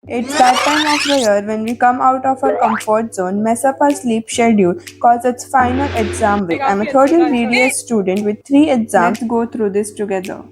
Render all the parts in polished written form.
It's that time of the year when we come out of our comfort zone, mess up our sleep schedule, cause it's final exam week. I'm a third year BDS student with 3 exams. Let's go through this together.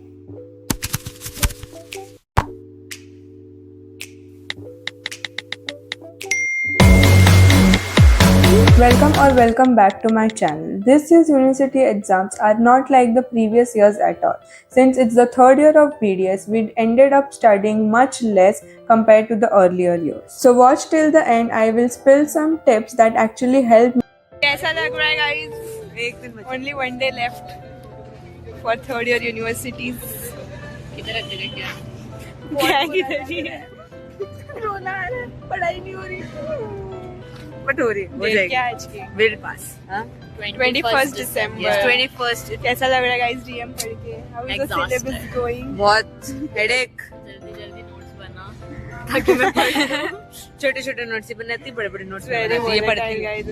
Welcome back to my channel. This year's university exams are not like the previous years at all. Since it's the third year of BDS, we ended up studying much less compared to the earlier years. So watch till the end. I will spill some tips that actually help me. कैसा लग रहा है guys? एक दिन बचा. Only one day left for third year universities. किधर है क्या किधर है? रोना आ रहा है. पढ़ाई नहीं हो रही. बट हो रही हो जाएगी. क्या आज की? Will pass. 21st December. 21st. कैसा लग रहा है गाइस डीएम पढ़ के? How is the syllabus going? बहुत हेडेक. जल्दी नोट्स बना ताकि मैं पढ़. छोटे-छोटे नोट्स ही बनाती, बड़े-बड़े नोट्स ये पढ़ती guys.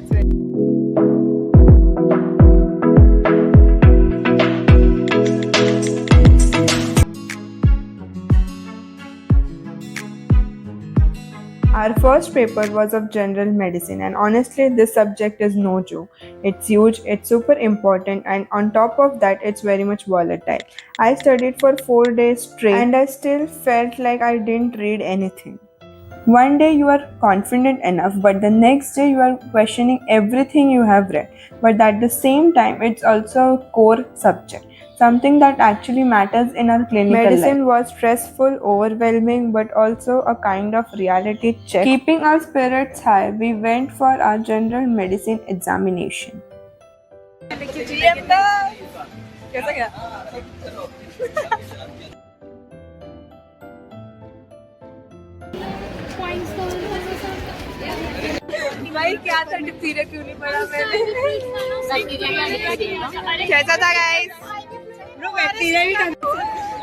Our first paper was of general medicine, and honestly, this subject is no joke. It's huge, it's super important, and on top of that, it's very much volatile. I studied for 4 days straight, and I still felt like I didn't read anything. One day you are confident enough, but the next day you are questioning everything you have read. But at the same time, it's also a core subject, something that actually matters in our clinical Medicine life. Was stressful, overwhelming, but also a kind of reality check. Keeping our spirits high, we went for our general medicine examination. कैसा गया? भाई क्या था diphtheria क्यों नहीं पढ़ा मैंने? कैसा था गाइस? डिप्थीरिया भी था.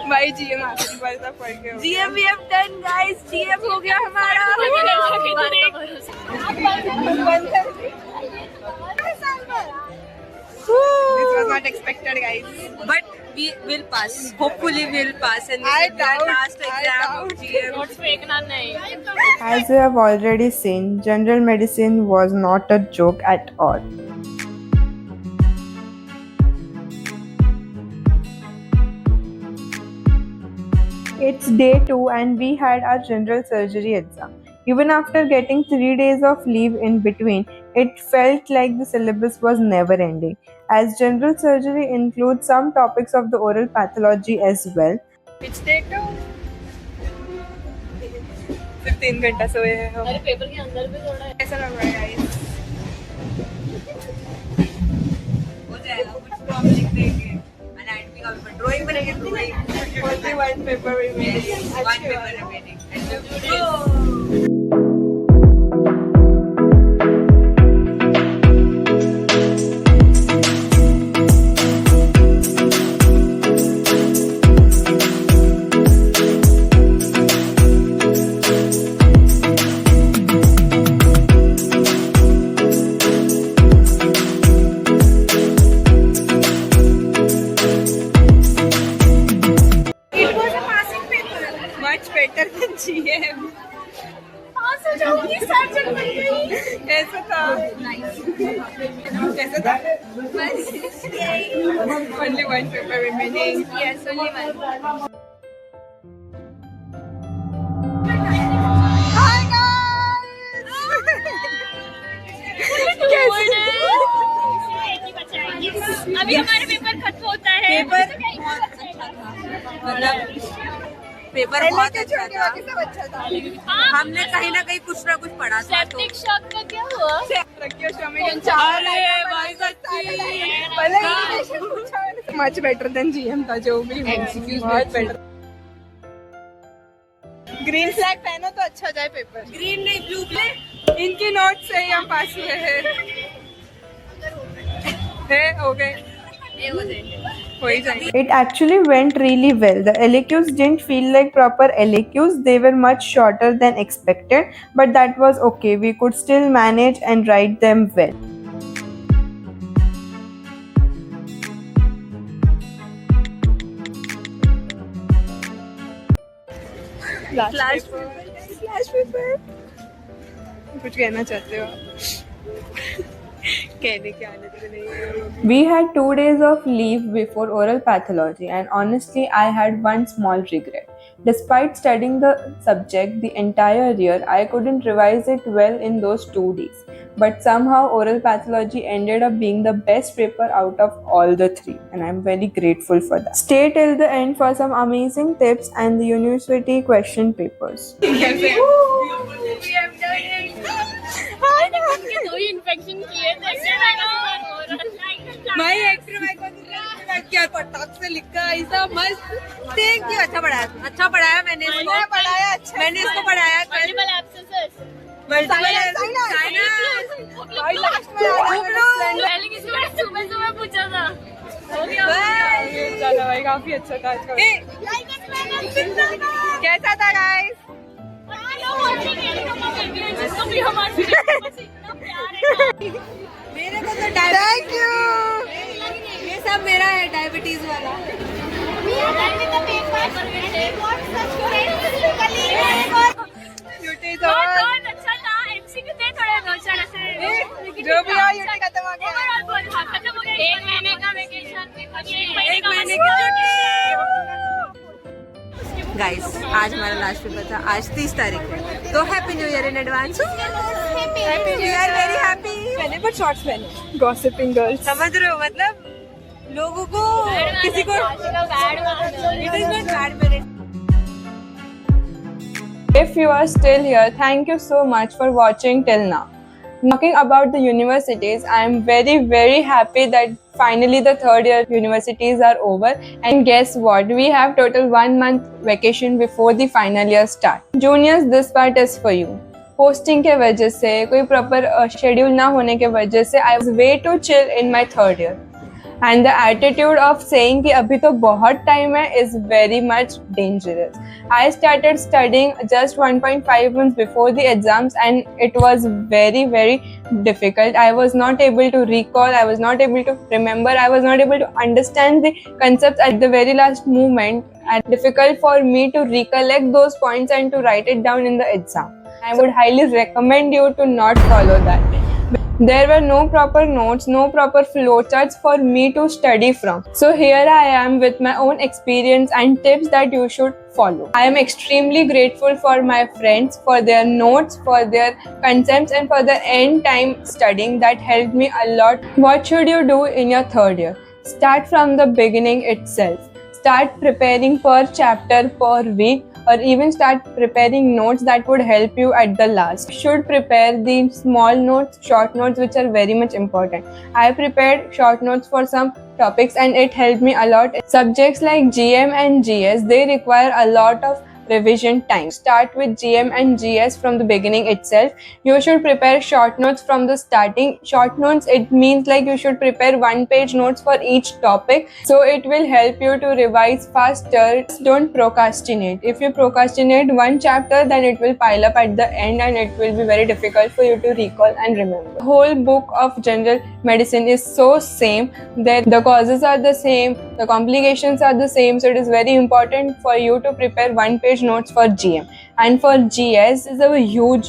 भाई जीएम आखिरी बार था पढ़ के. GM we have done guys. GM हो गया हमारा. This was not expected guys. But we will pass. Hopefully we'll pass. And this is the last exam of GM. Notes फेंकना नहीं. As we have already seen, general medicine was not a joke at all. It's day 2 and we had our general surgery exam. Even after getting 3 days of leave in between, it felt like the syllabus was never ending, as general surgery includes some topics of the oral pathology as well. Which day 2? 15 घंटा सोए हैं हम. अरे paper के अंदर भी थोड़ा है. कैसा लग रहा है गाइस? हो जाएगा. कुछ तो हम लिख देंगे. एनाटॉमी का पेपर. ड्राइंग बनेंगे. Drawing. Only one paper remaining. One paper remaining. Much better than GM. कैसा था? कैसा था? Only one paper remaining. Yes, only one. Hi guys. अभी हमारे पेपर खत्म होता है. पेपर बहुत अच्छा था. हमने कहीं ना कहीं कुछ ना कुछ पढ़ा था. सेप्टिक शॉक का क्या हुआ? अरे भाई सच्ची. Much better than GM था जो भी. बहुत better. ग्रीन फ्लैग पहनो तो अच्छा जाए पेपर. ग्रीन नहीं ब्लू फ्लैग. इनकी नोट से ही हम पास हुए हैं. हो गए. It actually went really well. The electives didn't feel like proper electives. They were much shorter than expected, but that was okay. We could still manage and write them well. Last paper. last paper. कुछ कहना चाहते हो आप? कहने की आदत में नहीं है. We had 2 days of leave before oral pathology, and honestly, I had one small regret. Despite studying the subject the entire year, I couldn't revise it well in those 2 days. But somehow, oral pathology ended up being the best paper out of all the 3, and I'm very grateful for that. Stay till the end for some amazing tips and the university question papers. कैसे? We have done it. दो ही infection किए थे माई actor माई को क्या पटाख से लिखा ऐसा मस्त. Thank you. अच्छा पढ़ाया मैंने इसको. मैंने इसको पढ़ाया कल. मल्टीपल एब्सेंसेस पहले किसी ने सुबह पूछा था. हो गया चलो भाई काफी अच्छा था आज का. कैसा था गाइस? जिसको भी हमारे मेरे को तो थैंक यू. ये सब मेरा है डायबिटीज वाला. यूटी तो बहुत अच्छा था. एमसीक्यू थे थोड़े दो चार ऐसे. जो भी हो यूटी खत्म हो गया. खत्म हो गया. 1 महीने का वेकेशन. 1 महीने की छुट्टी. गाइस आज हमारा लास्ट पेपर था. आज 30 तारीख है तो happy new year in advance. Happy new year. Very happy. पहले पर शॉर्ट्स पहने. गॉसिपिंग गर्ल्स समझ रहे हो मतलब लोगों को किसी को it is not bad merit. If you are still here, thank you so much for watching till now. Talking about the universities, I am very, very happy that finally the third year universities are over. And guess what? We have total 1 month vacation before the final year start. Juniors, this part is for you. Posting के वजह से कोई proper schedule ना होने के वजह से I was way too chill in my third year. And the attitude of saying कि अभी तो बहुत time है is very much dangerous. I started studying just 1.5 months before the exams and it was very, very difficult. I was not able to recall, I was not able to remember, I was not able to understand the concepts at the very last moment, and difficult for me to recollect those points and to write it down in the exam. I would highly recommend you to not follow that. There were no proper notes, no proper flowcharts for me to study from. So here I am with my own experience and tips that you should follow. I am extremely grateful for my friends, for their notes, for their concepts and for their end time studying that helped me a lot. What should you do in your third year? Start from the beginning itself. Start preparing per chapter, per week, or even start preparing notes that would help you at the last. You should prepare the small notes, short notes, which are very much important. I prepared short notes for some topics and it helped me a lot. Subjects like GM and GS, they require a lot of revision time. Start with GM and GS from the beginning itself. You should prepare short notes from the starting. Short notes, it means like you should prepare 1-page notes for each topic, so it will help you to revise faster. Don't procrastinate. If you procrastinate one chapter, then it will pile up at the end and it will be very difficult for you to recall and remember. The whole book of general medicine is so same that the causes are the same, the complications are the same, so it is very important for you to prepare 1-page notes for GM. And for GS is a huge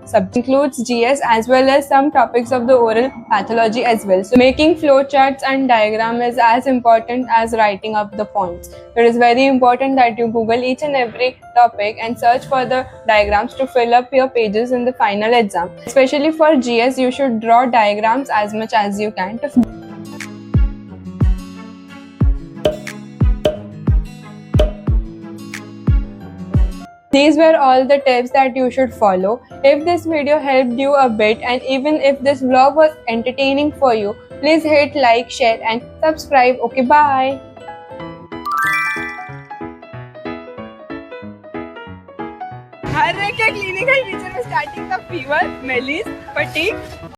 subject. Includes GS as well as some topics of the oral pathology as well. So making flowcharts and diagram is as important as writing up the points. So it is very important that you Google each and every topic and search for the diagrams to fill up your pages in the final exam. Especially for GS, you should draw diagrams as much as you can to These were all the tips that you should follow. If this video helped you a bit and even if this vlog was entertaining for you, please hit like, share and subscribe. Okay, bye. हर एक clinical feature में starting का fever, malice, fatigue